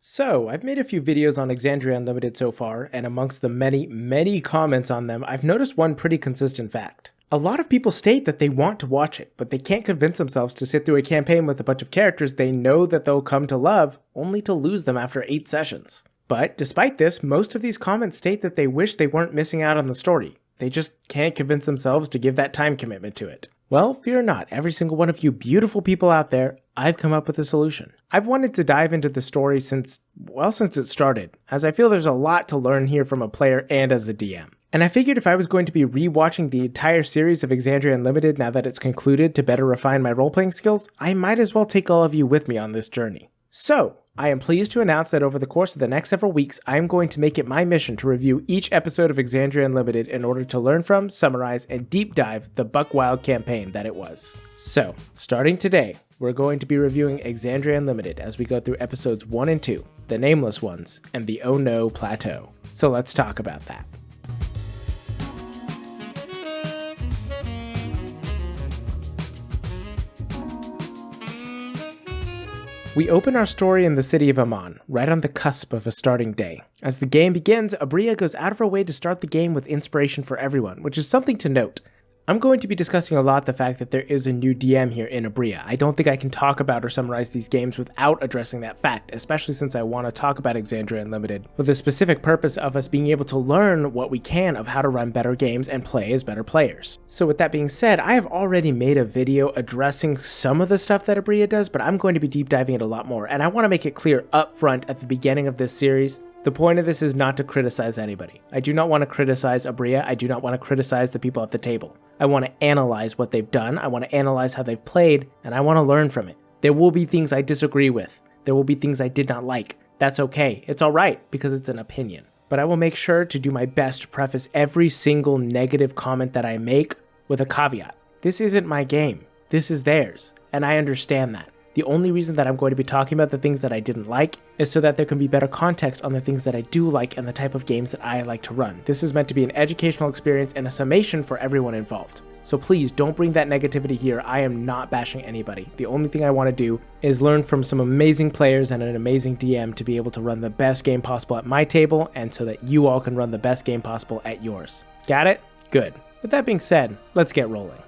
So, I've made a few videos on Exandria Unlimited so far, and amongst the many comments on them, I've noticed one pretty consistent fact. A lot of people state that they want to watch it, but they can't convince themselves to sit through a campaign with a bunch of characters they know that they'll come to love, only to lose them after 8 sessions. But, despite this, most of these comments state that they wish they weren't missing out on the story. They just can't convince themselves to give that time commitment to it. Well, fear not, every single one of you beautiful people out there, I've come up with a solution. I've wanted to dive into the story since it started, as I feel there's a lot to learn here from a player and as a DM. And I figured if I was going to be rewatching the entire series of Exandria Unlimited now that it's concluded to better refine my role-playing skills, I might as well take all of you with me on this journey. So, I am pleased to announce that over the course of the next several weeks, I am going to make it my mission to review each episode of Exandria Unlimited in order to learn from, summarize, and deep dive the Buck Wild campaign that it was. So, starting today, we're going to be reviewing Exandria Unlimited as we go through episodes 1 and 2, the Nameless Ones, and the Oh No Plateau. So let's talk about that. We open our story in the city of Amman, right on the cusp of a starting day. As the game begins, Abria goes out of her way to start the game with inspiration for everyone, which is something to note. I'm going to be discussing a lot the fact that there is a new DM here in Abria. I don't think I can talk about or summarize these games without addressing that fact, especially since I want to talk about Exandria Unlimited with the specific purpose of us being able to learn what we can of how to run better games and play as better players. So with that being said, I have already made a video addressing some of the stuff that Abria does, but I'm going to be deep diving it a lot more, and I want to make it clear up front at the beginning of this series. The point of this is not to criticize anybody. I do not want to criticize Abria. I do not want to criticize the people at the table. I want to analyze what they've done. I want to analyze how they've played, and I want to learn from it. There will be things I disagree with. There will be things I did not like. That's okay. It's all right because it's an opinion. But I will make sure to do my best to preface every single negative comment that I make with a caveat. This isn't my game. This is theirs, and I understand that. The only reason that I'm going to be talking about the things that I didn't like is so that there can be better context on the things that I do like and the type of games that I like to run. This is meant to be an educational experience and a summation for everyone involved. So please don't bring that negativity here. I am not bashing anybody. The only thing I want to do is learn from some amazing players and an amazing DM to be able to run the best game possible at my table and so that you all can run the best game possible at yours. Got it? Good. With that being said, let's get rolling.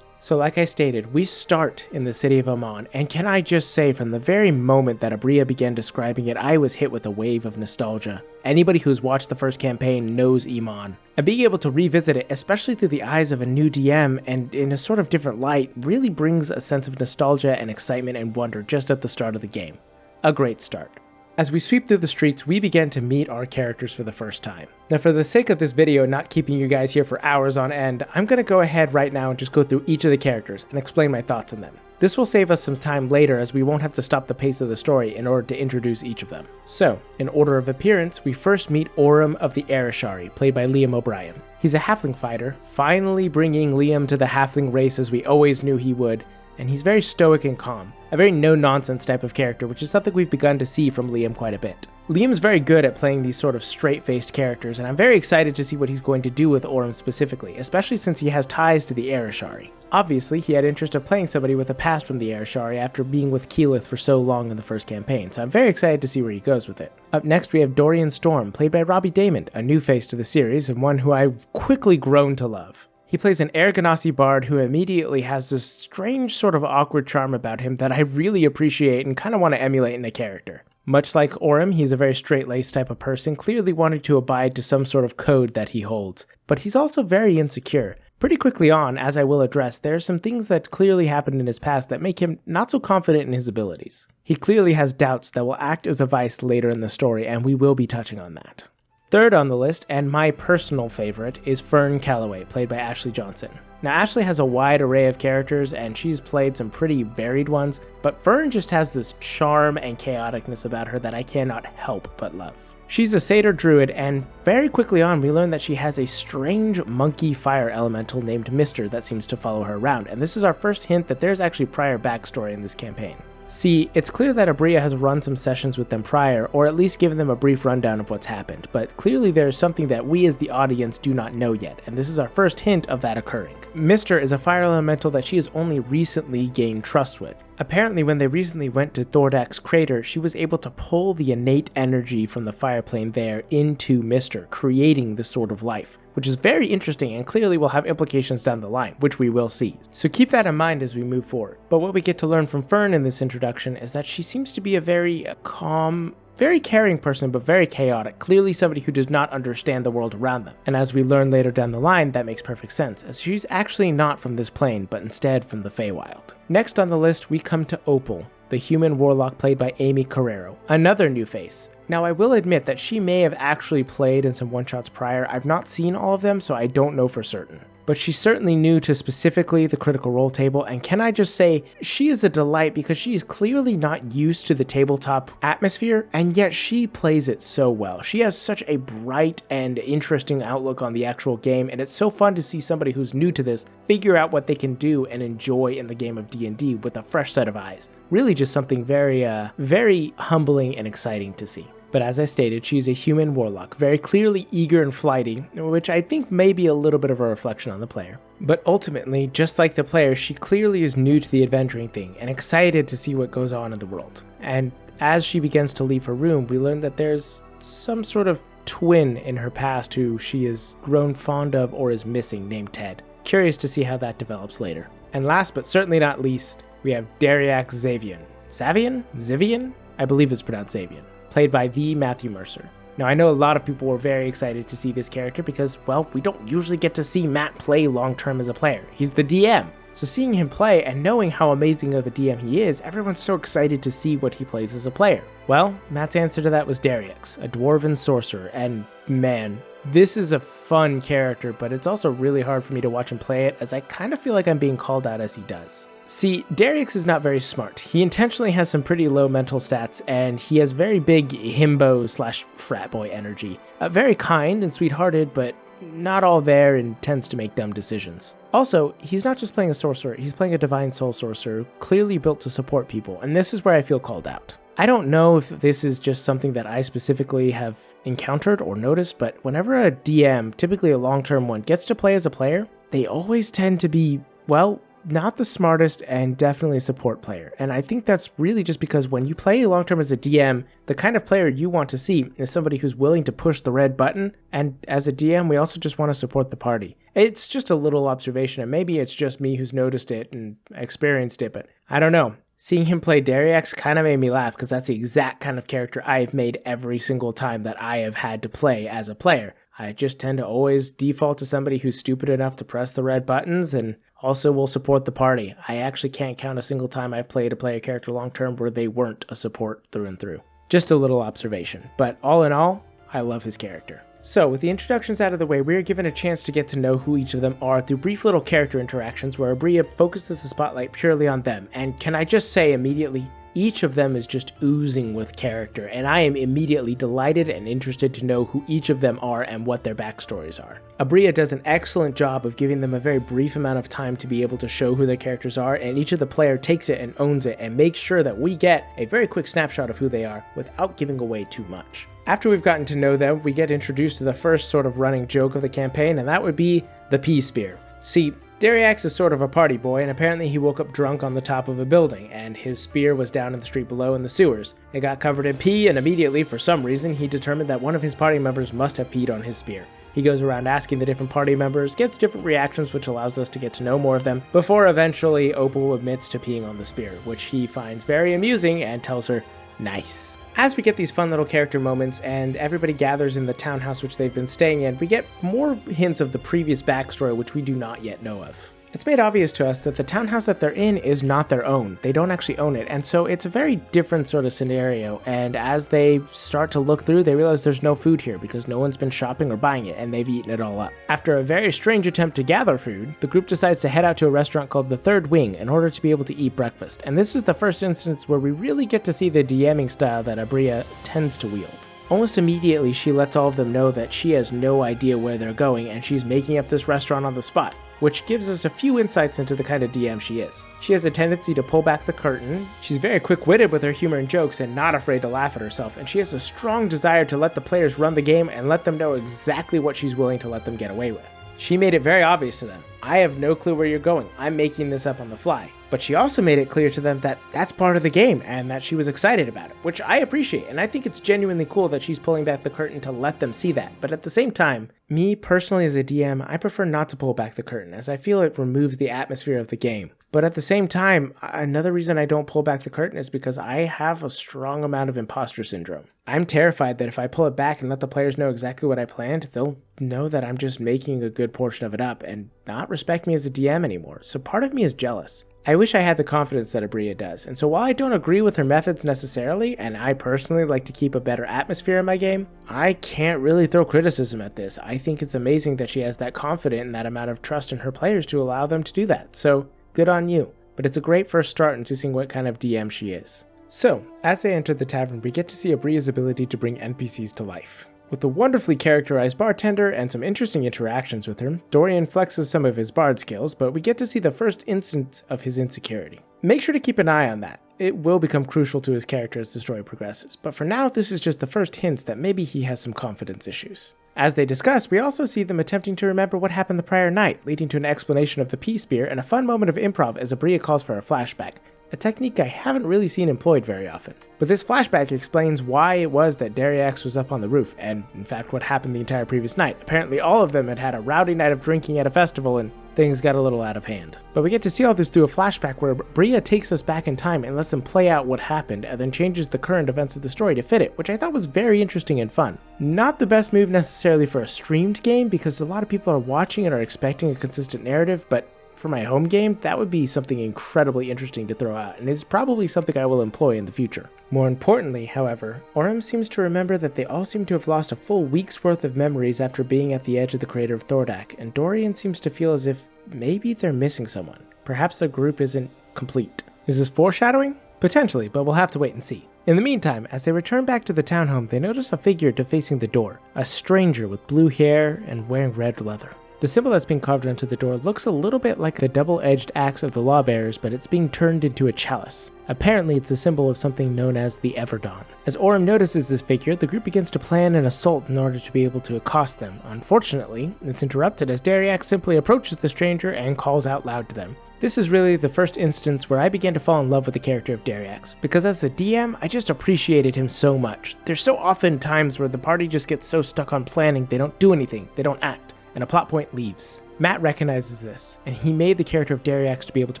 So like I stated, we start in the city of Amman, and can I just say from the very moment that Abria began describing it, I was hit with a wave of nostalgia. Anybody who's watched the first campaign knows Amman, and being able to revisit it, especially through the eyes of a new DM and in a sort of different light, really brings a sense of nostalgia and excitement and wonder just at the start of the game. A great start. As we sweep through the streets, we begin to meet our characters for the first time. Now for the sake of this video, not keeping you guys here for hours on end, I'm going to go ahead right now and just go through each of the characters and explain my thoughts on them. This will save us some time later as we won't have to stop the pace of the story in order to introduce each of them. So, in order of appearance, we first meet Orym of the Arashari, played by Liam O'Brien. He's a halfling fighter, finally bringing Liam to the halfling race as we always knew he would, and he's very stoic and calm, a very no-nonsense type of character, which is something we've begun to see from Liam quite a bit. Liam's very good at playing these sort of straight-faced characters, and I'm very excited to see what he's going to do with Orym specifically, especially since he has ties to the Arashari. Obviously, he had interest of playing somebody with a past from the Arashari after being with Keyleth for so long in the first campaign, so I'm very excited to see where he goes with it. Up next we have Dorian Storm, played by Robbie Daymond, a new face to the series, and one who I've quickly grown to love. He plays an Aragonasi bard who immediately has this strange sort of awkward charm about him that I really appreciate and kind of want to emulate in a character. Much like Orym, he's a very straight-laced type of person, clearly wanting to abide to some sort of code that he holds. But he's also very insecure. Pretty quickly on, as I will address, there are some things that clearly happened in his past that make him not so confident in his abilities. He clearly has doubts that will act as a vice later in the story, and we will be touching on that. Third on the list, and my personal favorite, is Fern Calloway, played by Ashley Johnson. Now Ashley has a wide array of characters, and she's played some pretty varied ones, but Fern just has this charm and chaoticness about her that I cannot help but love. She's a satyr druid, and very quickly on we learn that she has a strange monkey fire elemental named Mister that seems to follow her around, and this is our first hint that there's actually prior backstory in this campaign. See, it's clear that Abria has run some sessions with them prior, or at least given them a brief rundown of what's happened, but clearly there is something that we as the audience do not know yet, and this is our first hint of that occurring. Mister is a fire elemental that she has only recently gained trust with. Apparently when they recently went to Thordak's crater, she was able to pull the innate energy from the fire plane there into Mister, creating this sort of life, which is very interesting and clearly will have implications down the line, which we will see. So keep that in mind as we move forward. But what we get to learn from Fern in this introduction is that she seems to be a very calm, very caring person, but very chaotic, clearly somebody who does not understand the world around them. And as we learn later down the line, that makes perfect sense, as she's actually not from this plane, but instead from the Feywild. Next on the list, we come to Opel, the human warlock played by Amy Carrero, another new face. Now I will admit that she may have actually played in some one-shots prior. I've not seen all of them, so I don't know for certain. But she's certainly new to specifically the Critical Role table, and can I just say, she is a delight because she is clearly not used to the tabletop atmosphere, and yet she plays it so well. She has such a bright and interesting outlook on the actual game, and it's so fun to see somebody who's new to this figure out what they can do and enjoy in the game of D&D with a fresh set of eyes. Really just something very humbling and exciting to see. But as I stated, she's a human warlock, very clearly eager and flighty, which I think may be a little bit of a reflection on the player. But ultimately, just like the player, she clearly is new to the adventuring thing and excited to see what goes on in the world. And as she begins to leave her room, we learn that there's some sort of twin in her past who she has grown fond of or is missing, named Ted. Curious to see how that develops later. And last but certainly not least, we have Dariax Xavian. Zivian? I believe it's pronounced Xavian. Played by the Matthew Mercer. Now I know a lot of people were very excited to see this character because, well, we don't usually get to see Matt play long-term as a player. He's the DM. So seeing him play and knowing how amazing of a DM he is, everyone's so excited to see what he plays as a player. Well, Matt's answer to that was Dariax, a dwarven sorcerer, and man, this is a fun character, but it's also really hard for me to watch him play it as I kind of feel like I'm being called out as he does. See, Dariax is not very smart. He intentionally has some pretty low mental stats, and he has very big himbo/frat boy energy. Very kind and sweethearted, but not all there and tends to make dumb decisions. Also, he's not just playing a sorcerer, he's playing a divine soul sorcerer, clearly built to support people, and this is where I feel called out. I don't know if this is just something that I specifically have encountered or noticed, but whenever a DM, typically a long-term one, gets to play as a player, they always tend to be, well, not the smartest and definitely a support player. And I think that's really just because when you play long-term as a DM, the kind of player you want to see is somebody who's willing to push the red button. And as a DM, we also just want to support the party. It's just a little observation, and maybe it's just me who's noticed it and experienced it, but I don't know. Seeing him play Dariax kind of made me laugh because that's the exact kind of character I've made every single time that I have had to play as a player. I just tend to always default to somebody who's stupid enough to press the red buttons and also will support the party. I actually can't count a single time I've played a player character long term where they weren't a support through and through. Just a little observation, but all in all, I love his character. So, with the introductions out of the way, we are given a chance to get to know who each of them are through brief little character interactions where Abria focuses the spotlight purely on them. And can I just say immediately, each of them is just oozing with character, and I am immediately delighted and interested to know who each of them are and what their backstories are. Abria does an excellent job of giving them a very brief amount of time to be able to show who their characters are, and each of the player takes it and owns it and makes sure that we get a very quick snapshot of who they are without giving away too much. After we've gotten to know them, we get introduced to the first sort of running joke of the campaign, and that would be the pea spear. See, Dariax is sort of a party boy, and apparently he woke up drunk on the top of a building, and his spear was down in the street below in the sewers. It got covered in pee, and immediately, for some reason, he determined that one of his party members must have peed on his spear. He goes around asking the different party members, gets different reactions, which allows us to get to know more of them, before eventually Opel admits to peeing on the spear, which he finds very amusing and tells her, nice. As we get these fun little character moments and everybody gathers in the townhouse which they've been staying in, we get more hints of the previous backstory which we do not yet know of. It's made obvious to us that the townhouse that they're in is not their own. They don't actually own it, and so it's a very different sort of scenario, and as they start to look through, they realize there's no food here because no one's been shopping or buying it, and they've eaten it all up. After a very strange attempt to gather food, the group decides to head out to a restaurant called the Third Wing in order to be able to eat breakfast, and this is the first instance where we really get to see the DMing style that Abria tends to wield. Almost immediately, she lets all of them know that she has no idea where they're going and she's making up this restaurant on the spot. which gives us a few insights into the kind of DM she is. She has a tendency to pull back the curtain, she's very quick-witted with her humor and jokes and not afraid to laugh at herself, and she has a strong desire to let the players run the game and let them know exactly what she's willing to let them get away with. She made it very obvious to them. I have no clue where you're going. I'm making this up on the fly. But she also made it clear to them that that's part of the game and that she was excited about it, which I appreciate. And I think it's genuinely cool that she's pulling back the curtain to let them see that. But at the same time, me personally as a DM, I prefer not to pull back the curtain as I feel it removes the atmosphere of the game. But at the same time, another reason I don't pull back the curtain is because I have a strong amount of imposter syndrome. I'm terrified that if I pull it back and let the players know exactly what I planned, they'll know that I'm just making a good portion of it up and not respect me as a DM anymore. So part of me is jealous. I wish I had the confidence that Abria does, and so while I don't agree with her methods necessarily, and I personally like to keep a better atmosphere in my game, I can't really throw criticism at this. I think it's amazing that she has that confidence and that amount of trust in her players to allow them to do that, so good on you. But it's a great first start into seeing what kind of DM she is. So, as they enter the tavern, we get to see Abria's ability to bring NPCs to life. With a wonderfully characterized bartender and some interesting interactions with her, Dorian flexes some of his bard skills, but we get to see the first instance of his insecurity. Make sure to keep an eye on that. It will become crucial to his character as the story progresses, but for now this is just the first hints that maybe he has some confidence issues. As they discuss, we also see them attempting to remember what happened the prior night, leading to an explanation of the peace spear and a fun moment of improv as Abria calls for a flashback, a technique I haven't really seen employed very often. But this flashback explains why it was that Dariax was up on the roof, and in fact what happened the entire previous night. Apparently all of them had had a rowdy night of drinking at a festival and things got a little out of hand. But we get to see all this through a flashback where Bria takes us back in time and lets them play out what happened and then changes the current events of the story to fit it, which I thought was very interesting and fun. Not the best move necessarily for a streamed game because a lot of people are watching and are expecting a consistent narrative, but for my home game, that would be something incredibly interesting to throw out, and it's probably something I will employ in the future. More importantly, however, Orem seems to remember that they all seem to have lost a full week's worth of memories after being at the edge of the crater of Thordak, and Dorian seems to feel as if maybe they're missing someone. Perhaps the group isn't complete. Is this foreshadowing? Potentially, but we'll have to wait and see. In the meantime, as they return back to the townhome, they notice a figure facing the door, a stranger with blue hair and wearing red leather. The symbol that's being carved onto the door looks a little bit like the double-edged axe of the Lawbearers, but it's being turned into a chalice. Apparently, it's a symbol of something known as the Everdawn. As Orem notices this figure, the group begins to plan an assault in order to be able to accost them. Unfortunately, it's interrupted as Dariax simply approaches the stranger and calls out loud to them. This is really the first instance where I began to fall in love with the character of Dariax, because as the DM, I just appreciated him so much. There's so often times where the party just gets so stuck on planning, they don't do anything, they don't act, and a plot point leaves. Matt recognizes this, and he made the character of Dariax to be able to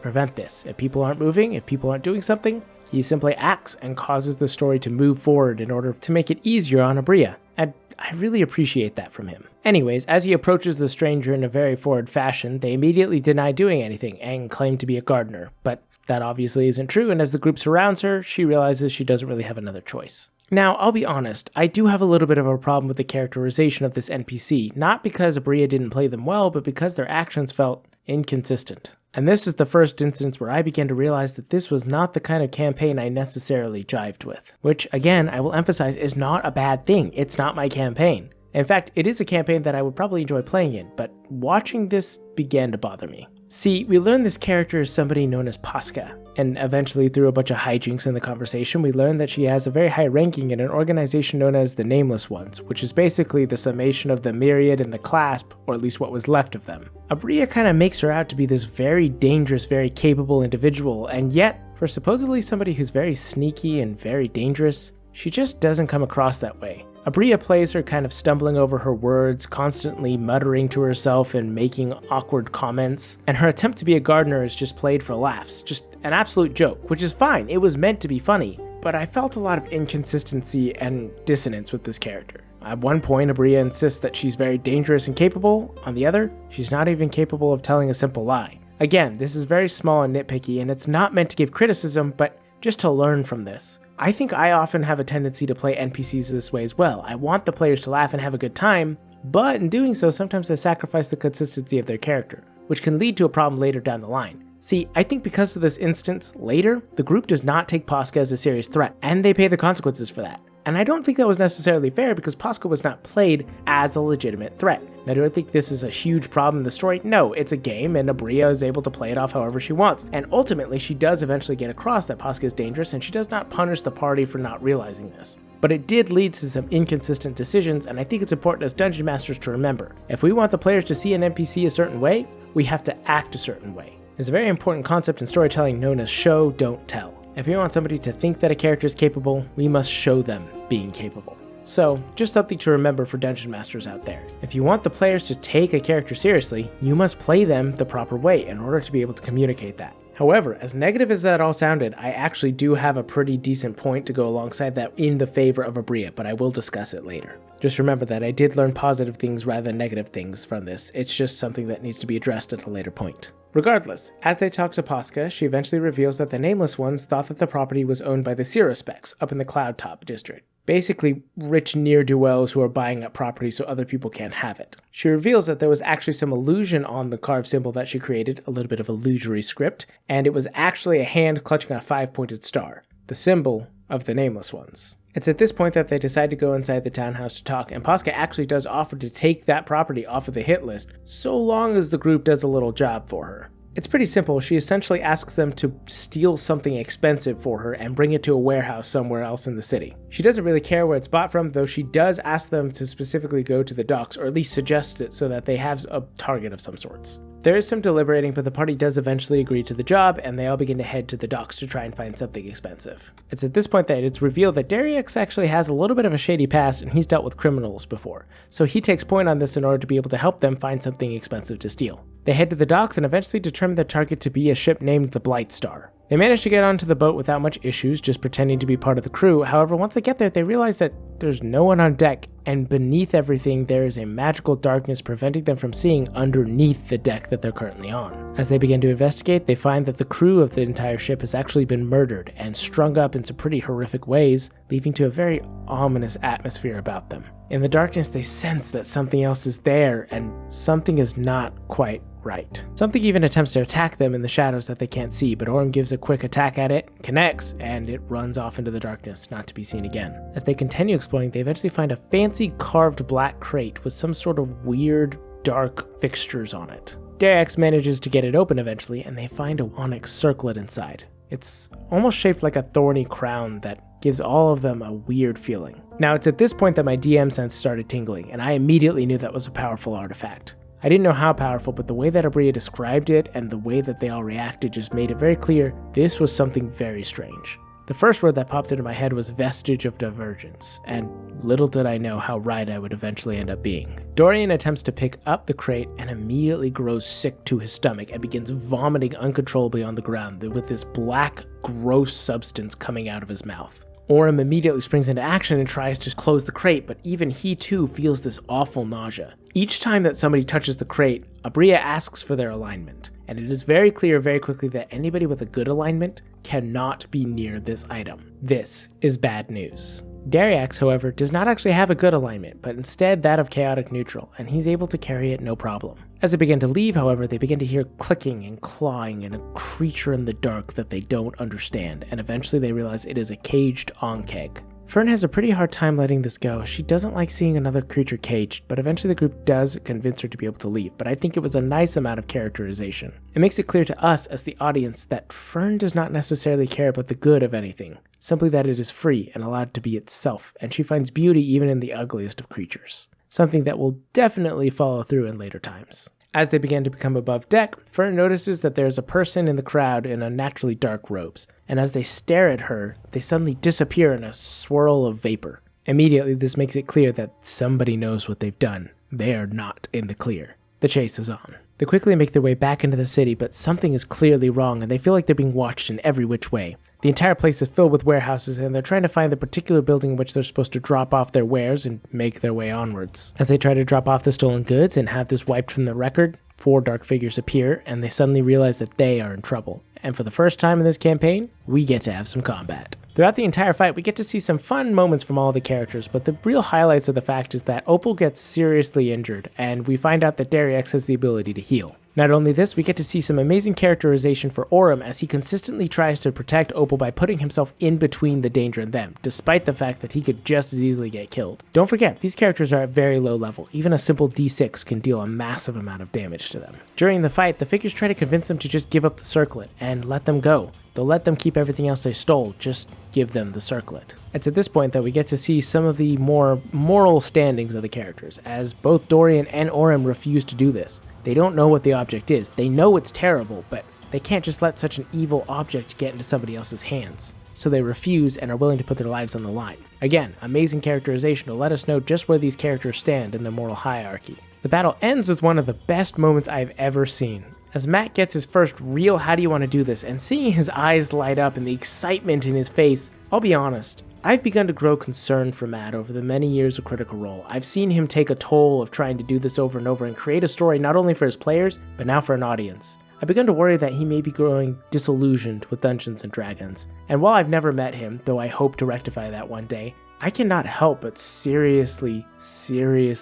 prevent this. If people aren't moving, if people aren't doing something, he simply acts and causes the story to move forward in order to make it easier on Abria. And I really appreciate that from him. Anyways, as he approaches the stranger in a very forward fashion, they immediately deny doing anything and claim to be a gardener. But that obviously isn't true, and as the group surrounds her, she realizes she doesn't really have another choice. Now, I'll be honest, I do have a little bit of a problem with the characterization of this NPC, not because Abria didn't play them well, but because their actions felt inconsistent. And this is the first instance where I began to realize that this was not the kind of campaign I necessarily jived with. Which, again, I will emphasize is not a bad thing. It's not my campaign. In fact, it is a campaign that I would probably enjoy playing in, but watching this began to bother me. See, we learn this character is somebody known as Pasca, and eventually through a bunch of hijinks in the conversation, we learn that she has a very high ranking in an organization known as the Nameless Ones, which is basically the summation of the Myriad and the Clasp, or at least what was left of them. Abria kind of makes her out to be this very dangerous, very capable individual, and yet, for supposedly somebody who's very sneaky and very dangerous, she just doesn't come across that way. Abria plays her kind of stumbling over her words, constantly muttering to herself and making awkward comments, and her attempt to be a gardener is just played for laughs, just an absolute joke, which is fine, it was meant to be funny, but I felt a lot of inconsistency and dissonance with this character. At one point, Abria insists that she's very dangerous and capable, on the other, she's not even capable of telling a simple lie. Again, this is very small and nitpicky, and it's not meant to give criticism, but just to learn from this. I think I often have a tendency to play NPCs this way as well. I want the players to laugh and have a good time, but in doing so, sometimes I sacrifice the consistency of their character, which can lead to a problem later down the line. See, I think because of this instance, later, the group does not take Pasca as a serious threat, and they pay the consequences for that. and I don't think that was necessarily fair because Posca was not played as a legitimate threat. Now, do I think this is a huge problem in the story? No, it's a game, and Abria is able to play it off however she wants. And ultimately, she does eventually get across that Posca is dangerous, and she does not punish the party for not realizing this. But it did lead to some inconsistent decisions, and I think it's important as Dungeon Masters to remember. If we want the players to see an NPC a certain way, we have to act a certain way. There's a very important concept in storytelling known as show, don't tell. If we want somebody to think that a character is capable, we must show them being capable. So, just something to remember for Dungeon Masters out there. If you want the players to take a character seriously, you must play them the proper way in order to be able to communicate that. However, as negative as that all sounded, I actually do have a pretty decent point to go alongside that in the favor of Abria, but I will discuss it later. Just remember that I did learn positive things rather than negative things from this. It's just something that needs to be addressed at a later point. Regardless, as they talk to Posca, she eventually reveals that the Nameless Ones thought that the property was owned by the Cirrospecs up in the Cloud Top district. Basically, rich ne'er-do-wells who are buying up property so other people can't have it. She reveals that there was actually some illusion on the carved symbol that she created, a little bit of illusory script, and it was actually a hand clutching a 5-pointed star, the symbol of the Nameless Ones. It's at this point that they decide to go inside the townhouse to talk, and Posca actually does offer to take that property off of the hit list, so long as the group does a little job for her. It's pretty simple. She essentially asks them to steal something expensive for her and bring it to a warehouse somewhere else in the city. She doesn't really care where it's bought from, though she does ask them to specifically go to the docks, or at least suggest it so that they have a target of some sorts. There is some deliberating, but the party does eventually agree to the job, and they all begin to head to the docks to try and find something expensive. It's at this point that it's revealed that Darius actually has a little bit of a shady past, and he's dealt with criminals before, so he takes point on this in order to be able to help them find something expensive to steal. They head to the docks and eventually determine the target to be a ship named the Blight Star. They manage to get onto the boat without much issues, just pretending to be part of the crew. However, once they get there, they realize that there's no one on deck, and beneath everything, there is a magical darkness preventing them from seeing underneath the deck that they're currently on. As they begin to investigate, they find that the crew of the entire ship has actually been murdered and strung up in some pretty horrific ways, leading to a very ominous atmosphere about them. In the darkness, they sense that something else is there, and something is not quite right. Something even attempts to attack them in the shadows that they can't see, but Orm gives a quick attack at it, connects, and it runs off into the darkness, not to be seen again. As they continue exploring, they eventually find a fancy carved black crate with some sort of weird, dark fixtures on it. Darius manages to get it open eventually, and they find a onyx circlet inside. It's almost shaped like a thorny crown that gives all of them a weird feeling. Now, it's at this point that my DM sense started tingling, and I immediately knew that was a powerful artifact. I didn't know how powerful, but the way that Abria described it and the way that they all reacted just made it very clear this was something very strange. The first word that popped into my head was vestige of divergence, and little did I know how right I would eventually end up being. Dorian attempts to pick up the crate and immediately grows sick to his stomach and begins vomiting uncontrollably on the ground with this black, gross substance coming out of his mouth. Orm immediately springs into action and tries to close the crate, but even he too feels this awful nausea. Each time that somebody touches the crate, Abria asks for their alignment, and it is very clear very quickly that anybody with a good alignment cannot be near this item. This is bad news. Darius, however, does not actually have a good alignment, but instead that of chaotic neutral, and he's able to carry it no problem. As they begin to leave, however, they begin to hear clicking and clawing and a creature in the dark that they don't understand, and eventually they realize it is a caged Onkeg. Fern has a pretty hard time letting this go. She doesn't like seeing another creature caged, but eventually the group does convince her to be able to leave, but I think it was a nice amount of characterization. It makes it clear to us as the audience that Fern does not necessarily care about the good of anything, simply that it is free and allowed to be itself, and she finds beauty even in the ugliest of creatures. Something that will definitely follow through in later times. As they begin to become above deck, Fern notices that there's a person in the crowd in unnaturally dark robes, and as they stare at her, they suddenly disappear in a swirl of vapor. Immediately, this makes it clear that somebody knows what they've done. They are not in the clear. The chase is on. They quickly make their way back into the city, but something is clearly wrong, and they feel like they're being watched in every which way. The entire place is filled with warehouses, and they're trying to find the particular building in which they're supposed to drop off their wares and make their way onwards. As they try to drop off the stolen goods and have this wiped from the record, 4 dark figures appear, and they suddenly realize that they are in trouble. And for the first time in this campaign, we get to have some combat. Throughout the entire fight, we get to see some fun moments from all the characters, but the real highlights of the fact is that Opel gets seriously injured, and we find out that Darius has the ability to heal. Not only this, we get to see some amazing characterization for Orym as he consistently tries to protect Opel by putting himself in between the danger and them, despite the fact that he could just as easily get killed. Don't forget, these characters are at very low level. Even a simple D6 can deal a massive amount of damage to them. During the fight, the figures try to convince them to just give up the circlet and let them go. They'll let them keep everything else they stole, just give them the circlet. It's at this point that we get to see some of the more moral standings of the characters, as both Dorian and Orym refuse to do this. They don't know what the object is. They know it's terrible, but they can't just let such an evil object get into somebody else's hands. So they refuse and are willing to put their lives on the line. Again, amazing characterization to let us know just where these characters stand in the moral hierarchy. The battle ends with one of the best moments I've ever seen. As Matt gets his first real "how do you want to do this," and seeing his eyes light up and the excitement in his face, I'll be honest, I've begun to grow concerned for Matt over the many years of Critical Role. I've seen him take a toll of trying to do this over and over and create a story not only for his players, but now for an audience. I've begun to worry that he may be growing disillusioned with Dungeons & Dragons, and while I've never met him, though I hope to rectify that one day, I cannot help but seriously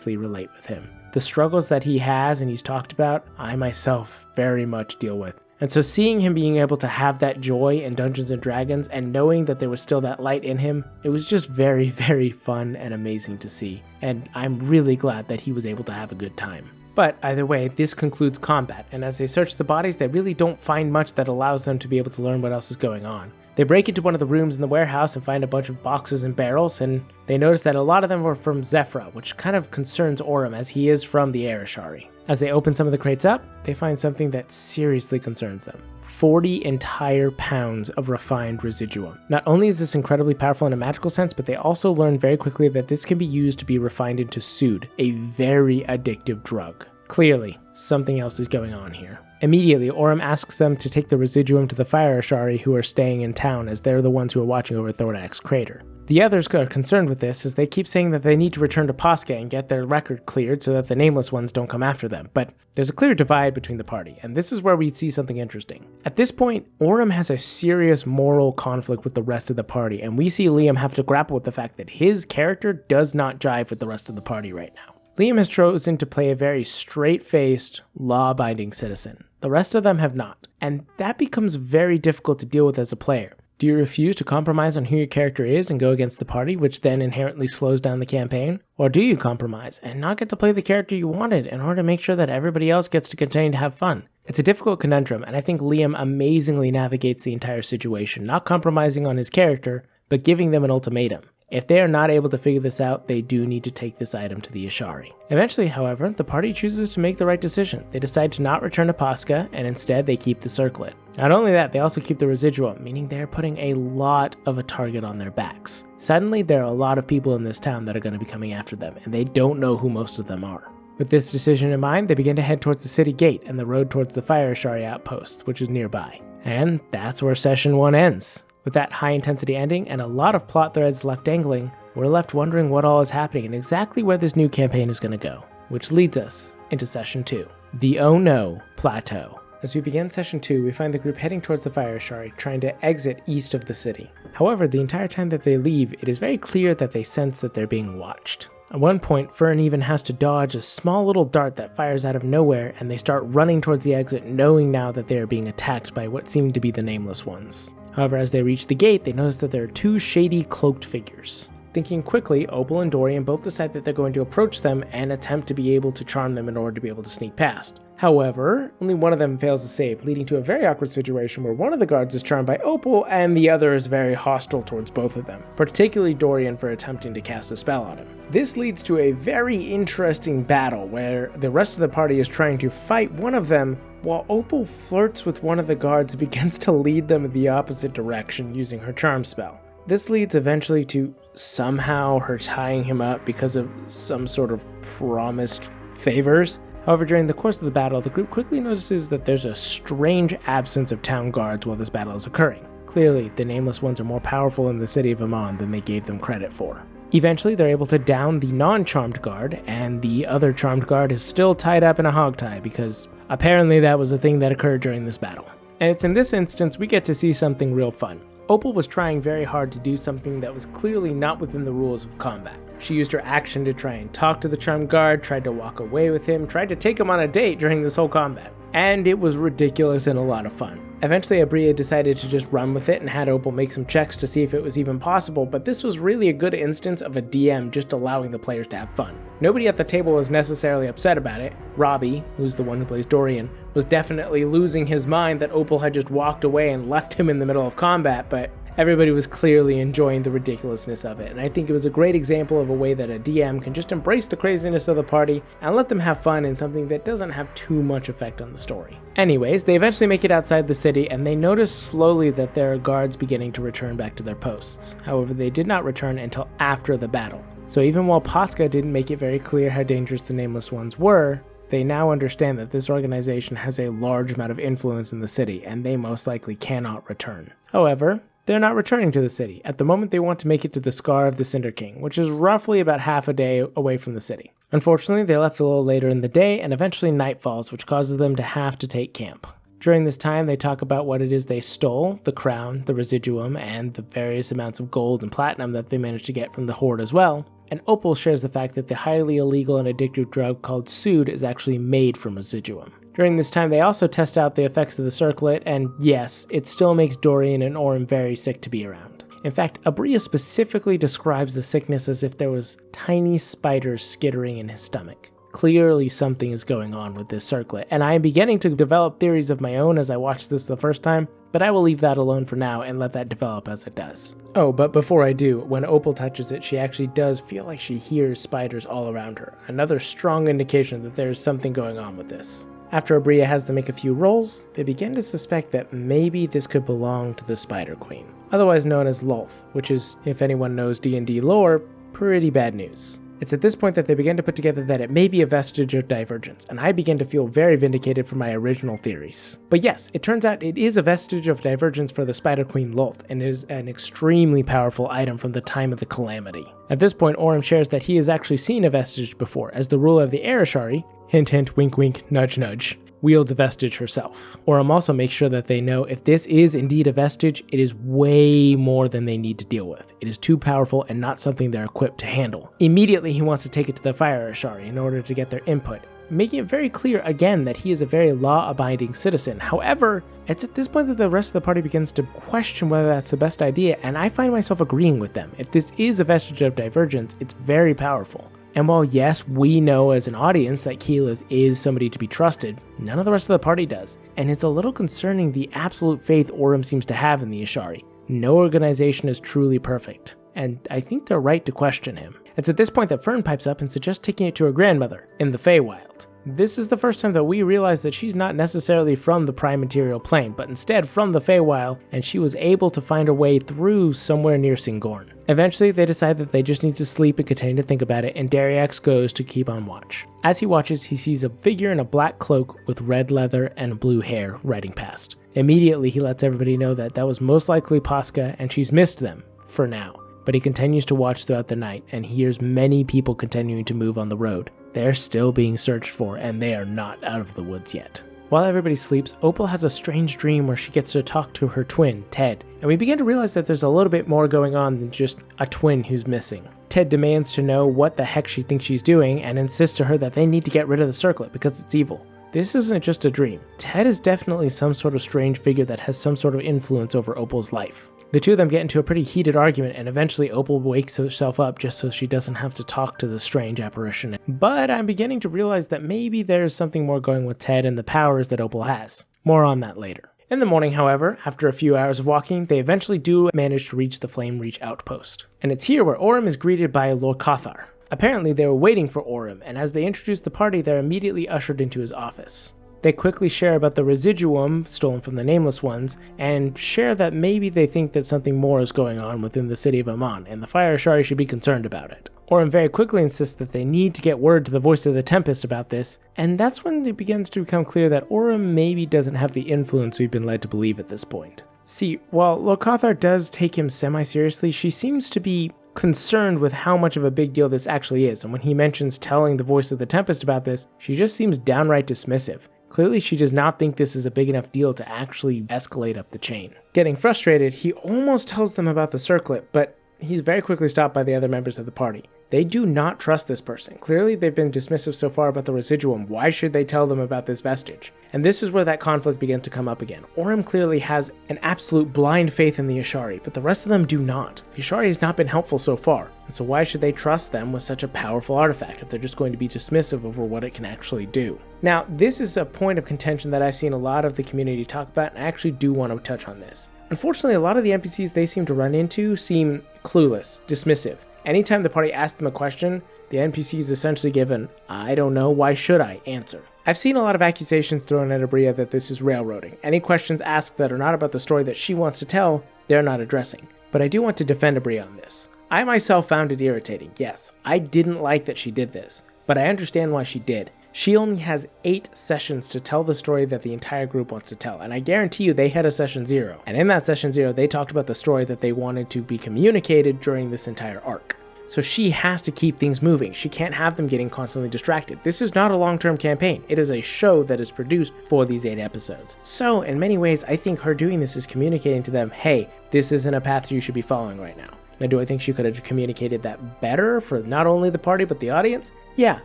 relate with him. The struggles that he has and he's talked about, I myself very much deal with. And so seeing him being able to have that joy in Dungeons & Dragons and knowing that there was still that light in him, it was just very fun and amazing to see. And I'm really glad that he was able to have a good time. But either way, this concludes combat, and as they search the bodies, they really don't find much that allows them to be able to learn what else is going on. They break into one of the rooms in the warehouse and find a bunch of boxes and barrels, and they notice that a lot of them were from Zephyra, which kind of concerns Orym as he is from the Arashari. As they open some of the crates up, they find something that seriously concerns them. 40 entire pounds of refined residuum. Not only is this incredibly powerful in a magical sense, but they also learn very quickly that this can be used to be refined into Sood, a very addictive drug. Clearly, something else is going on here. Immediately, Orym asks them to take the residuum to the Fire Ashari who are staying in town, as they're the ones who are watching over Thordax Crater. The others are concerned with this, as they keep saying that they need to return to Posca and get their record cleared so that the Nameless Ones don't come after them, but there's a clear divide between the party, and this is where we see something interesting. At this point, Orym has a serious moral conflict with the rest of the party, and we see Liam have to grapple with the fact that his character does not jive with the rest of the party right now. Liam has chosen to play a very straight-faced, law-abiding citizen. The rest of them have not, and that becomes very difficult to deal with as a player. Do you refuse to compromise on who your character is and go against the party, which then inherently slows down the campaign? Or do you compromise and not get to play the character you wanted in order to make sure that everybody else gets to continue to have fun? It's a difficult conundrum, and I think Liam amazingly navigates the entire situation, not compromising on his character, but giving them an ultimatum. If they are not able to figure this out, they do need to take this item to the Ashari. Eventually, however, the party chooses to make the right decision. They decide to not return to Posca, and instead they keep the circlet. Not only that, they also keep the residuum, meaning they are putting a lot of a target on their backs. Suddenly, there are a lot of people in this town that are going to be coming after them, and they don't know who most of them are. With this decision in mind, they begin to head towards the city gate and the road towards the Fire Ashari outpost, which is nearby. And that's where Session 1 ends. With that high-intensity ending and a lot of plot threads left dangling, we're left wondering what all is happening and exactly where this new campaign is going to go, which leads us into Session 2, the Oh No Plateau. As we begin Session 2, we find the group heading towards the Fire Ashari, trying to exit east of the city. However, the entire time that they leave, it is very clear that they sense that they're being watched. At one point, Fern even has to dodge a small little dart that fires out of nowhere, and they start running towards the exit, knowing now that they are being attacked by what seem to be the Nameless Ones. However, as they reach the gate, they notice that there are two shady, cloaked figures. Thinking quickly, Opel and Dorian both decide that they're going to approach them and attempt to be able to charm them in order to be able to sneak past. However, only one of them fails to save, leading to a very awkward situation where one of the guards is charmed by Opel and the other is very hostile towards both of them, particularly Dorian for attempting to cast a spell on him. This leads to a very interesting battle where the rest of the party is trying to fight one of them while Opel flirts with one of the guards and begins to lead them in the opposite direction using her charm spell. This leads eventually to somehow her tying him up because of some sort of promised favors. However, during the course of the battle, the group quickly notices that there's a strange absence of town guards while this battle is occurring. Clearly, the Nameless Ones are more powerful in the city of Amon than they gave them credit for. Eventually, they're able to down the non-charmed guard, and the other charmed guard is still tied up in a hogtie because apparently that was a thing that occurred during this battle. And it's in this instance we get to see something real fun. Opel was trying very hard to do something that was clearly not within the rules of combat. She used her action to try and talk to the charmed guard, tried to walk away with him, tried to take him on a date during this whole combat. and it was ridiculous and a lot of fun. Eventually, Abria decided to just run with it and had Opel make some checks to see if it was even possible, but this was really a good instance of a DM just allowing the players to have fun. Nobody at the table was necessarily upset about it. Robbie, who's the one who plays Dorian, was definitely losing his mind that Opel had just walked away and left him in the middle of combat, but everybody was clearly enjoying the ridiculousness of it, and I think it was a great example of a way that a DM can just embrace the craziness of the party and let them have fun in something that doesn't have too much effect on the story. Anyways, they eventually make it outside the city, and they notice slowly that there are guards beginning to return back to their posts. However, they did not return until after the battle. So even while Posca didn't make it very clear how dangerous the Nameless Ones were, they now understand that this organization has a large amount of influence in the city, and they most likely cannot return. However, they're not returning to the city. At the moment, they want to make it to the Scar of the Cinder King, which is roughly about half a day away from the city. Unfortunately, they left a little later in the day, and eventually night falls, which causes them to have to take camp. During this time, they talk about what it is they stole, the crown, the residuum, and the various amounts of gold and platinum that they managed to get from the Horde as well. And Opel shares the fact that the highly illegal and addictive drug called Sood is actually made from residuum. During this time, they also test out the effects of the circlet, and yes, it still makes Dorian and Orym very sick to be around. In fact, Abria specifically describes the sickness as if there was tiny spiders skittering in his stomach. Clearly something is going on with this circlet, and I am beginning to develop theories of my own as I watch this the first time, but I will leave that alone for now and let that develop as it does. Oh, but before I do, when Opel touches it, she actually does feel like she hears spiders all around her, another strong indication that there is something going on with this. After Abria has them make a few rolls, they begin to suspect that maybe this could belong to the Spider Queen, otherwise known as Lolth, which is, if anyone knows D&D lore, pretty bad news. It's at this point that they begin to put together that it may be a vestige of Divergence, and I begin to feel very vindicated for my original theories. But yes, it turns out it is a vestige of Divergence for the Spider Queen Lolth, and is an extremely powerful item from the time of the Calamity. At this point, Orym shares that he has actually seen a vestige before, as the ruler of the Arashari, hint hint, wink wink, nudge nudge, wields a vestige herself. Orym also makes sure that they know if this is indeed a vestige, it is way more than they need to deal with. It is too powerful and not something they're equipped to handle. Immediately he wants to take it to the Fire Ashari in order to get their input, making it very clear again that he is a very law-abiding citizen. However, it's at this point that the rest of the party begins to question whether that's the best idea, and I find myself agreeing with them. If this is a vestige of Divergence, it's very powerful. And while yes, we know as an audience that Keyleth is somebody to be trusted, none of the rest of the party does. And it's a little concerning the absolute faith Orym seems to have in the Ashari. No organization is truly perfect, and I think they're right to question him. It's at this point that Fern pipes up and suggests taking it to her grandmother in the Feywild. This is the first time that we realize that she's not necessarily from the Prime Material Plane, but instead from the Feywild, and she was able to find her way through somewhere near Singorn. Eventually, they decide that they just need to sleep and continue to think about it, and Dariax goes to keep on watch. As he watches, he sees a figure in a black cloak with red leather and blue hair riding past. Immediately, he lets everybody know that that was most likely Posca, and she's missed them, for now. But he continues to watch throughout the night, and hears many people continuing to move on the road. They're still being searched for, and they are not out of the woods yet. While everybody sleeps, Opel has a strange dream where she gets to talk to her twin, Ted, and we begin to realize that there's a little bit more going on than just a twin who's missing. Ted demands to know what the heck she thinks she's doing, and insists to her that they need to get rid of the circlet because it's evil. This isn't just a dream. Ted is definitely some sort of strange figure that has some sort of influence over Opel's life. The two of them get into a pretty heated argument, and eventually Opel wakes herself up just so she doesn't have to talk to the strange apparition. But I'm beginning to realize that maybe there's something more going with Ted and the powers that Opel has. More on that later. In the morning, however, after a few hours of walking, they eventually do manage to reach the Flame Reach outpost. And it's here where Orym is greeted by Lord Cathar. Apparently they were waiting for Orym, and as they introduce the party, they're immediately ushered into his office. They quickly share about the residuum stolen from the Nameless Ones, and share that maybe they think that something more is going on within the city of Amon, and the Fire Ashari should be concerned about it. Orym very quickly insists that they need to get word to the Voice of the Tempest about this, and that's when it begins to become clear that Orym maybe doesn't have the influence we've been led to believe at this point. See, while Lord Cathar does take him semi-seriously, she seems to be concerned with how much of a big deal this actually is, and when he mentions telling the Voice of the Tempest about this, she just seems downright dismissive. Clearly, she does not think this is a big enough deal to actually escalate up the chain. Getting frustrated, he almost tells them about the circlet, but he's very quickly stopped by the other members of the party. They do not trust this person. Clearly, they've been dismissive so far about the residuum. Why should they tell them about this vestige? And this is where that conflict begins to come up again. Orym clearly has an absolute blind faith in the Ashari, but the rest of them do not. The Ashari has not been helpful so far, and so why should they trust them with such a powerful artifact if they're just going to be dismissive over what it can actually do? Now, this is a point of contention that I've seen a lot of the community talk about, and I actually do want to touch on this. Unfortunately, a lot of the NPCs they seem to run into seem clueless, dismissive. Anytime the party asks them a question, the NPC is essentially given, "I don't know, why should I?" answer. I've seen a lot of accusations thrown at Abria that this is railroading. Any questions asked that are not about the story that she wants to tell, they're not addressing. But I do want to defend Abria on this. I myself found it irritating, yes. I didn't like that she did this, but I understand why she did. She only has 8 sessions to tell the story that the entire group wants to tell, and I guarantee you they had a session 0. And in that session 0, they talked about the story that they wanted to be communicated during this entire arc. So she has to keep things moving. She can't have them getting constantly distracted. This is not a long-term campaign. It is a show that is produced for these 8 episodes. So in many ways, I think her doing this is communicating to them, hey, this isn't a path you should be following right now. Now, do I think she could have communicated that better for not only the party but the audience? Yeah,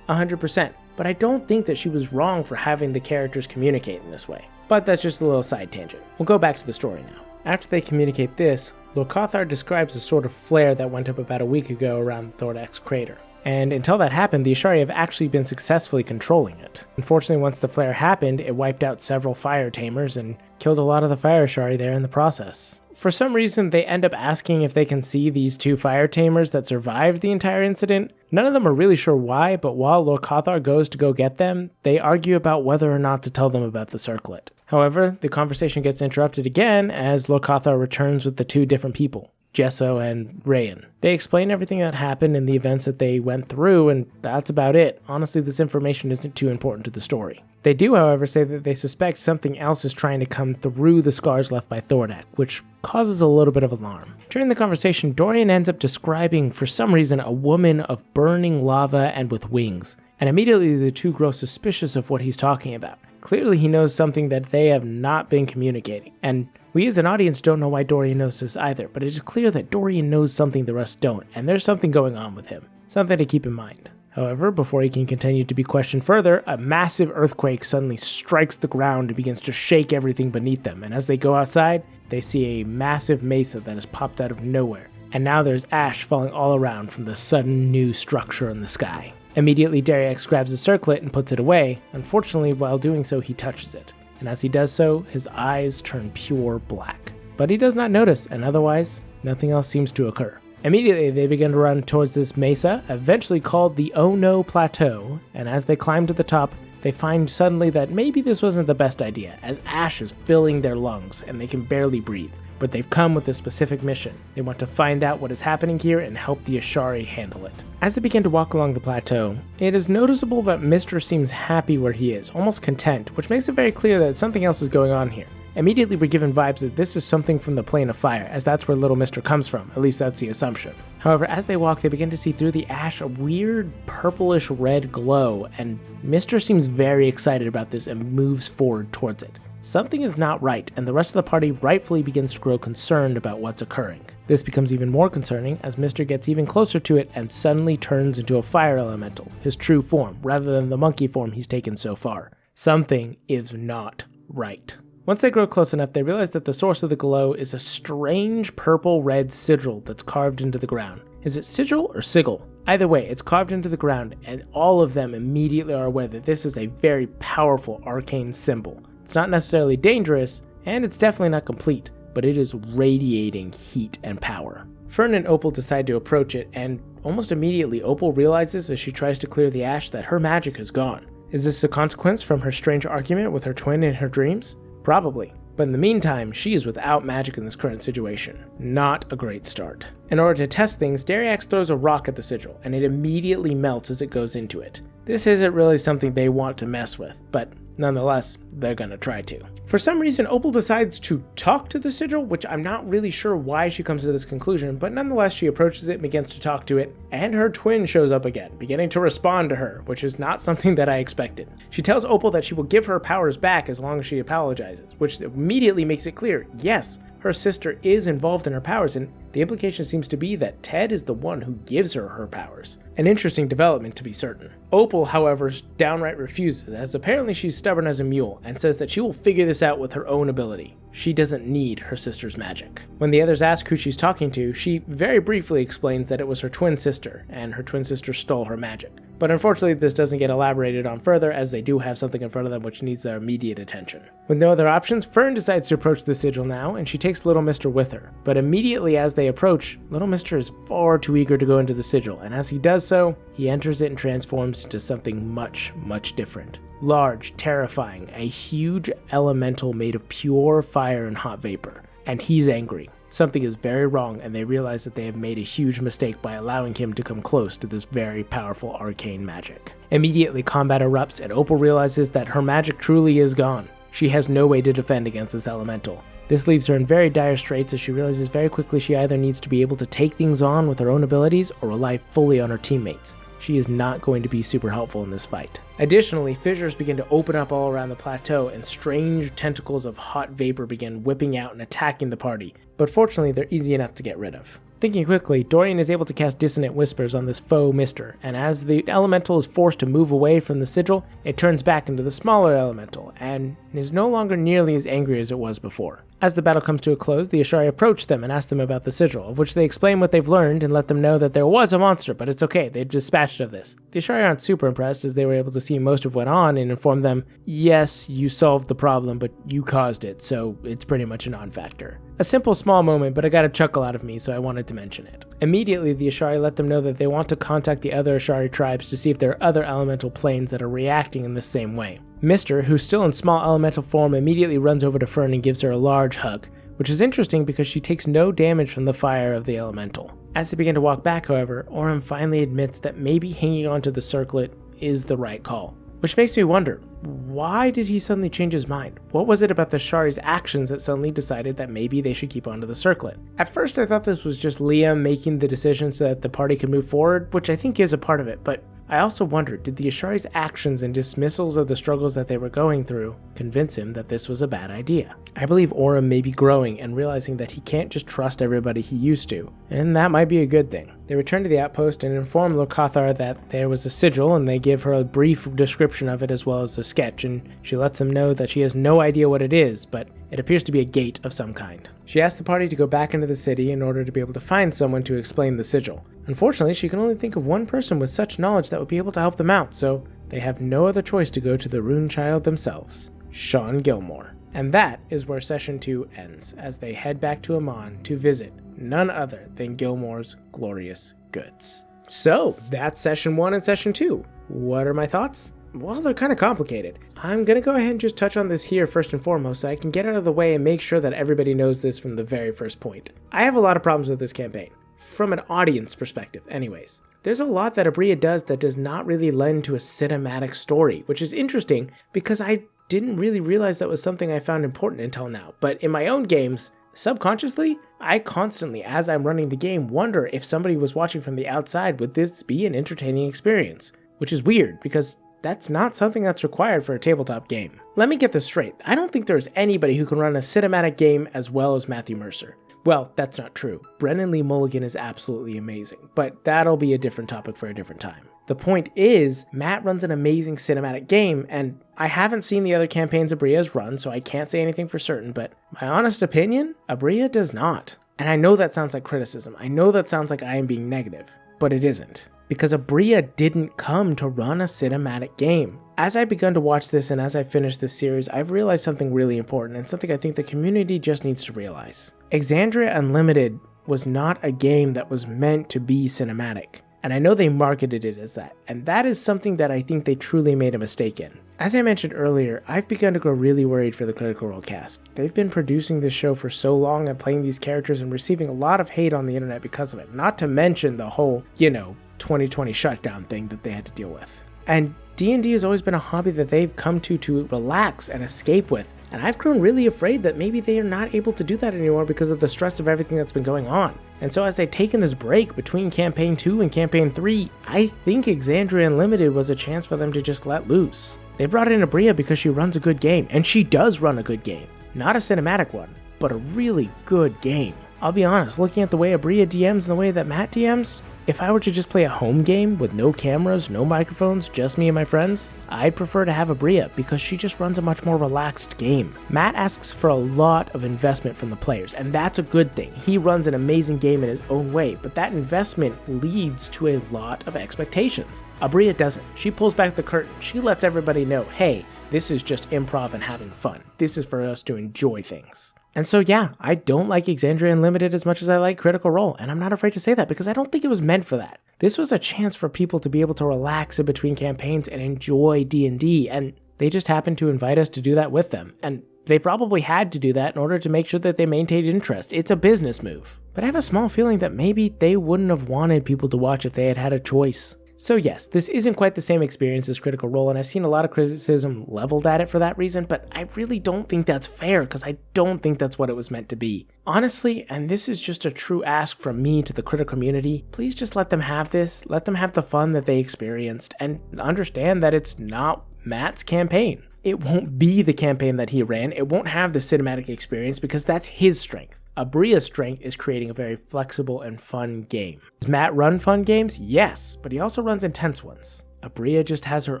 100%. But I don't think that she was wrong for having the characters communicate in this way. But that's just a little side tangent. We'll go back to the story now. After they communicate this, Lord Cathar describes a sort of flare that went up about a week ago around Thordak's crater. And until that happened, the Ashari have actually been successfully controlling it. Unfortunately, once the flare happened, it wiped out several fire tamers and killed a lot of the fire Ashari there in the process. For some reason, they end up asking if they can see these 2 fire tamers that survived the entire incident. None of them are really sure why, but while Lord Cathar goes to go get them, they argue about whether or not to tell them about the circlet. However, the conversation gets interrupted again as Lord Cathar returns with the 2 different people, Jesso and Rayan. They explain everything that happened and the events that they went through, and that's about it. Honestly, this information isn't too important to the story. They do, however, say that they suspect something else is trying to come through the scars left by Thordak, which causes a little bit of alarm. During the conversation, Dorian ends up describing, for some reason, a woman of burning lava and with wings, and immediately the 2 grow suspicious of what he's talking about. Clearly he knows something that they have not been communicating, and we as an audience don't know why Dorian knows this either, but it is clear that Dorian knows something the rest don't, and there's something going on with him. Something to keep in mind. However, before he can continue to be questioned further, a massive earthquake suddenly strikes the ground and begins to shake everything beneath them, and as they go outside, they see a massive mesa that has popped out of nowhere, and now there's ash falling all around from the sudden new structure in the sky. Immediately, Dariax grabs the circlet and puts it away. Unfortunately, while doing so, he touches it, and as he does so, his eyes turn pure black. But he does not notice, and otherwise, nothing else seems to occur. Immediately, they begin to run towards this mesa, eventually called the Oh No Plateau, and as they climb to the top, they find suddenly that maybe this wasn't the best idea, as ash is filling their lungs and they can barely breathe. But they've come with a specific mission. They want to find out what is happening here and help the Ashari handle it. As they begin to walk along the plateau, it is noticeable that Mr. seems happy where he is, almost content, which makes it very clear that something else is going on here. Immediately we're given vibes that this is something from the Plane of Fire, as that's where Little Mr. comes from, at least that's the assumption. However, as they walk, they begin to see through the ash a weird purplish red glow, and Mr. seems very excited about this and moves forward towards it. Something is not right, and the rest of the party rightfully begins to grow concerned about what's occurring. This becomes even more concerning as Mr. gets even closer to it and suddenly turns into a fire elemental, his true form, rather than the monkey form he's taken so far. Something is not right. Once they grow close enough, they realize that the source of the glow is a strange purple-red sigil that's carved into the ground. Is it sigil or sigil? Either way, it's carved into the ground, and all of them immediately are aware that this is a very powerful arcane symbol. It's not necessarily dangerous, and it's definitely not complete, but it is radiating heat and power. Fern and Opel decide to approach it, and almost immediately Opel realizes as she tries to clear the ash that her magic is gone. Is this a consequence from her strange argument with her twin in her dreams? Probably. But in the meantime, she is without magic in this current situation. Not a great start. In order to test things, Dariax throws a rock at the sigil, and it immediately melts as it goes into it. This isn't really something they want to mess with, but nonetheless, they're gonna try to. For some reason, Opel decides to talk to the sigil, which I'm not really sure why she comes to this conclusion, but nonetheless, she approaches it and begins to talk to it, and her twin shows up again, beginning to respond to her, which is not something that I expected. She tells Opel that she will give her powers back as long as she apologizes, which immediately makes it clear, yes, her sister is involved in her powers, and the implication seems to be that Ted is the one who gives her her powers. An interesting development, to be certain. Opel, however, downright refuses, as apparently she's stubborn as a mule, and says that she will figure this out with her own ability. She doesn't need her sister's magic. When the others ask who she's talking to, she very briefly explains that it was her twin sister, and her twin sister stole her magic. But unfortunately, this doesn't get elaborated on further, as they do have something in front of them which needs their immediate attention. With no other options, Fern decides to approach the sigil now, and she takes Little Mister with her. But immediately as they approach, Little Mister is far too eager to go into the sigil, and as he does so, he enters it and transforms into something much, much different. Large, terrifying, a huge elemental made of pure fire and hot vapor. And he's angry. Something is very wrong, and they realize that they have made a huge mistake by allowing him to come close to this very powerful arcane magic. Immediately, combat erupts, and Opel realizes that her magic truly is gone. She has no way to defend against this elemental. This leaves her in very dire straits, as she realizes very quickly she either needs to be able to take things on with her own abilities or rely fully on her teammates. She is not going to be super helpful in this fight. Additionally, fissures begin to open up all around the plateau, and strange tentacles of hot vapor begin whipping out and attacking the party, but fortunately they're easy enough to get rid of. Thinking quickly, Dorian is able to cast Dissonant Whispers on this faux Mister, and as the elemental is forced to move away from the sigil, it turns back into the smaller elemental, and is no longer nearly as angry as it was before. As the battle comes to a close, the Ashari approach them and ask them about the sigil, of which they explain what they've learned and let them know that there was a monster, but it's okay, they've dispatched of this. The Ashari aren't super impressed, as they were able to see most of what went on and inform them, yes, you solved the problem, but you caused it, so it's pretty much a non-factor. A simple small moment, but it got a chuckle out of me, so I wanted to mention it. Immediately, the Ashari let them know that they want to contact the other Ashari tribes to see if there are other elemental planes that are reacting in the same way. Mister, who's still in small elemental form, immediately runs over to Fern and gives her a large hug, which is interesting because she takes no damage from the fire of the elemental. As they begin to walk back, however, Orym finally admits that maybe hanging onto the circlet is the right call. Which makes me wonder, why did he suddenly change his mind? What was it about the Ashari's actions that suddenly decided that maybe they should keep onto the circlet? At first I thought this was just Liam making the decision so that the party could move forward, which I think is a part of it, but I also wondered, did the Ashari's actions and dismissals of the struggles that they were going through convince him that this was a bad idea? I believe Orym may be growing and realizing that he can't just trust everybody he used to, and that might be a good thing. They return to the outpost and inform Locathar that there was a sigil, and they give her a brief description of it as well as a sketch, and she lets them know that she has no idea what it is, but it appears to be a gate of some kind. She asks the party to go back into the city in order to be able to find someone to explain the sigil. Unfortunately, she can only think of one person with such knowledge that would be able to help them out, so they have no other choice to go to the Rune Child themselves, Sean Gilmore. And that is where Session 2 ends, as they head back to Amon to visit none other than Gilmore's glorious goods. So, that's Session 1 and Session 2. What are my thoughts? Well, they're kind of complicated. I'm going to go ahead and just touch on this here first and foremost so I can get out of the way and make sure that everybody knows this from the very first point. I have a lot of problems with this campaign. From an audience perspective, anyways. There's a lot that Abria does that does not really lend to a cinematic story, which is interesting because I didn't really realize that was something I found important until now. But in my own games, subconsciously, I constantly, as I'm running the game, wonder if somebody was watching from the outside, would this be an entertaining experience? Which is weird because that's not something that's required for a tabletop game. Let me get this straight. I don't think there's anybody who can run a cinematic game as well as Matthew Mercer. Well, that's not true. Brennan Lee Mulligan is absolutely amazing, but that'll be a different topic for a different time. The point is, Matt runs an amazing cinematic game, and I haven't seen the other campaigns Abria's run, so I can't say anything for certain, but my honest opinion, Abria does not. And I know that sounds like criticism. I know that sounds like I am being negative, but it isn't. Because Abria didn't come to run a cinematic game. As I've begun to watch this and as I finish this series, I've realized something really important and something I think the community just needs to realize. Exandria Unlimited was not a game that was meant to be cinematic. And I know they marketed it as that, and that is something that I think they truly made a mistake in. As I mentioned earlier, I've begun to grow really worried for the Critical Role cast. They've been producing this show for so long and playing these characters and receiving a lot of hate on the internet because of it, not to mention the whole, 2020 shutdown thing that they had to deal with. And D&D has always been a hobby that they've come to relax and escape with, and I've grown really afraid that maybe they are not able to do that anymore because of the stress of everything that's been going on. And so as they've taken this break between Campaign 2 and Campaign 3, I think Exandria Unlimited was a chance for them to just let loose. They brought in Abria because she runs a good game, and she does run a good game. Not a cinematic one, but a really good game. I'll be honest, looking at the way Abria DMs and the way that Matt DMs, if I were to just play a home game with no cameras, no microphones, just me and my friends, I'd prefer to have Abria because she just runs a much more relaxed game. Matt asks for a lot of investment from the players, and that's a good thing. He runs an amazing game in his own way, but that investment leads to a lot of expectations. Abria doesn't. She pulls back the curtain. She lets everybody know, hey, this is just improv and having fun. This is for us to enjoy things. And so yeah, I don't like Exandria Unlimited as much as I like Critical Role, and I'm not afraid to say that because I don't think it was meant for that. This was a chance for people to be able to relax in between campaigns and enjoy D&D, and they just happened to invite us to do that with them. And they probably had to do that in order to make sure that they maintained interest. It's a business move. But I have a small feeling that maybe they wouldn't have wanted people to watch if they had had a choice. So yes, this isn't quite the same experience as Critical Role, and I've seen a lot of criticism leveled at it for that reason, but I really don't think that's fair, because I don't think that's what it was meant to be. Honestly, and this is just a true ask from me to the critical community, please just let them have this, let them have the fun that they experienced, and understand that it's not Matt's campaign. It won't be the campaign that he ran, it won't have the cinematic experience, because that's his strength. Abria's strength is creating a very flexible and fun game. Does Matt run fun games? Yes, but he also runs intense ones. Abria just has her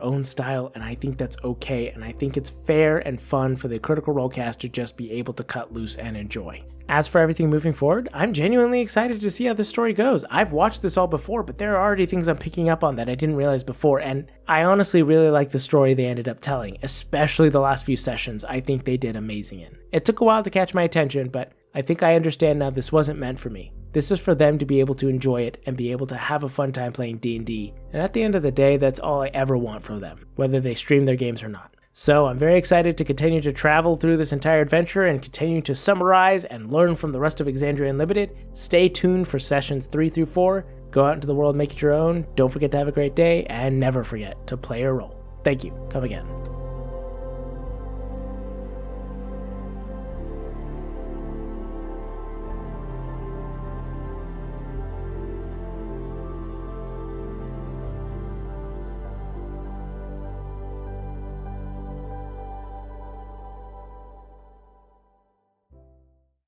own style, and I think that's okay, and I think it's fair and fun for the Critical Role cast to just be able to cut loose and enjoy. As for everything moving forward, I'm genuinely excited to see how this story goes. I've watched this all before, but there are already things I'm picking up on that I didn't realize before, and I honestly really like the story they ended up telling, especially the last few sessions. I think they did amazing in. It took a while to catch my attention, but I think I understand now this wasn't meant for me. This is for them to be able to enjoy it and be able to have a fun time playing D&D, and at the end of the day, that's all I ever want from them, whether they stream their games or not. So I'm very excited to continue to travel through this entire adventure and continue to summarize and learn from the rest of Exandria Unlimited. Stay tuned for sessions 3 through 4. Go out into the world, make it your own. Don't forget to have a great day, and never forget to play your role. Thank you. Come again.